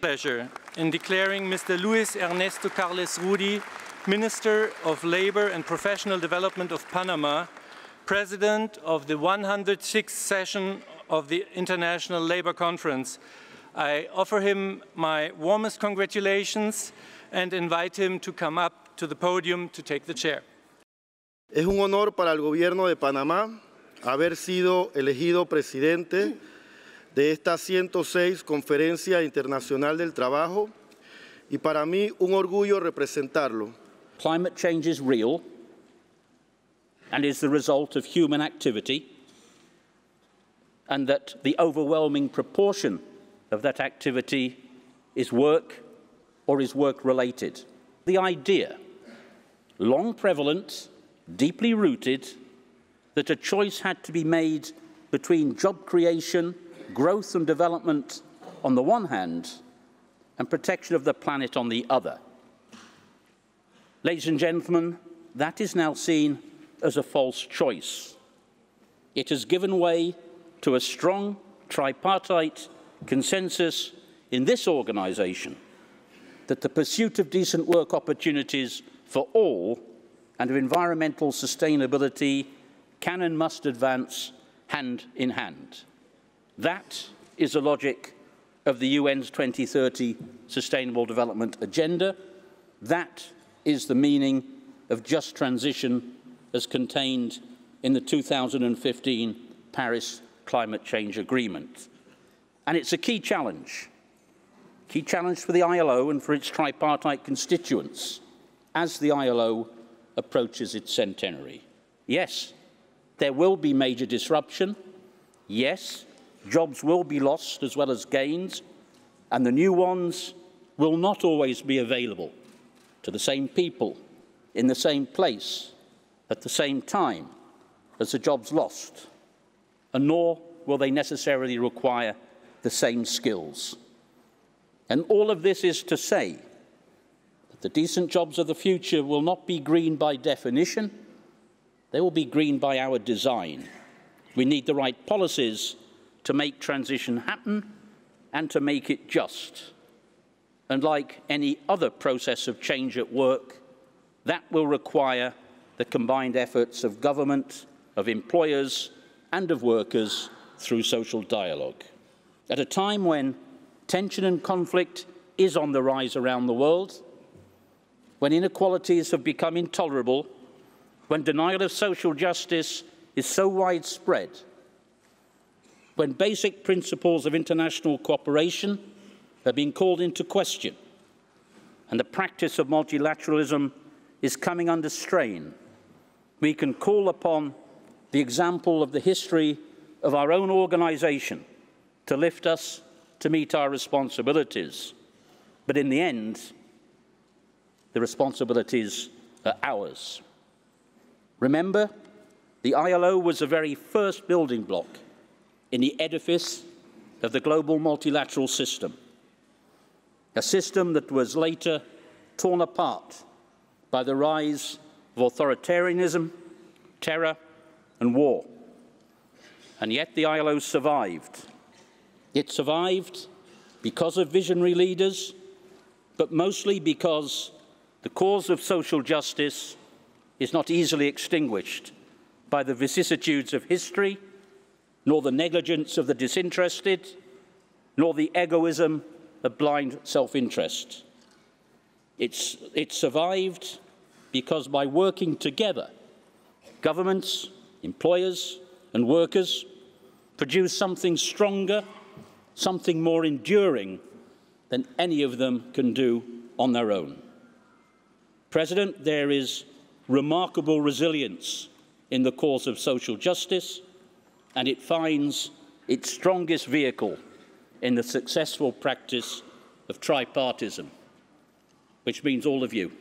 pleasure in declaring Mr. Luis Ernesto Carles Rudy, Minister of Labour and Professional Development of Panama, President of the 106th session of the International Labour Conference. I offer him my warmest congratulations and invite him to come up to the podium to take the chair. Es un honor para el Gobierno de Panamá haber sido elegido presidente de esta 106 Conferencia Internacional del Trabajo y para mí un orgullo representarlo. Climate change is real and is the result of human activity, and that the overwhelming proportion of that activity is work or is work-related. The idea, long prevalent, deeply rooted, that a choice had to be made between job creation, growth and development on the one hand, and protection of the planet on the other. Ladies and gentlemen, that is now seen as a false choice. It has given way to a strong tripartite consensus in this organisation that the pursuit of decent work opportunities for all and of environmental sustainability can and must advance hand in hand. That is the logic of the UN's 2030 Sustainable Development Agenda. That is the meaning of just transition as contained in the 2015 Paris Climate Change Agreement. And it's a key challenge for the ILO and for its tripartite constituents as the ILO approaches its centenary. Yes, there will be major disruption. Yes, jobs will be lost as well as gained, and the new ones will not always be available to the same people in the same place at the same time as the jobs lost, and nor will they necessarily require the same skills. And all of this is to say that the decent jobs of the future will not be green by definition, they will be green by our design. We need the right policies to make transition happen and to make it just. And like any other process of change at work, that will require the combined efforts of government, of employers, and of workers through social dialogue. At a time when tension and conflict is on the rise around the world, when inequalities have become intolerable, when denial of social justice is so widespread, when basic principles of international cooperation are being called into question, and the practice of multilateralism is coming under strain, we can call upon the example of the history of our own organisation to lift us to meet our responsibilities. But in the end, the responsibilities are ours. Remember, the ILO was the very first building block in the edifice of the global multilateral system, a system that was later torn apart by the rise of authoritarianism, terror, and war. And yet the ILO survived. It survived because of visionary leaders, but mostly because the cause of social justice is not easily extinguished by the vicissitudes of history, nor the negligence of the disinterested, nor the egoism of blind self-interest. It survived because by working together, governments, employers, and workers produce something stronger, something more enduring than any of them can do on their own. President, there is remarkable resilience in the cause of social justice, and it finds its strongest vehicle in the successful practice of tripartism, which means all of you.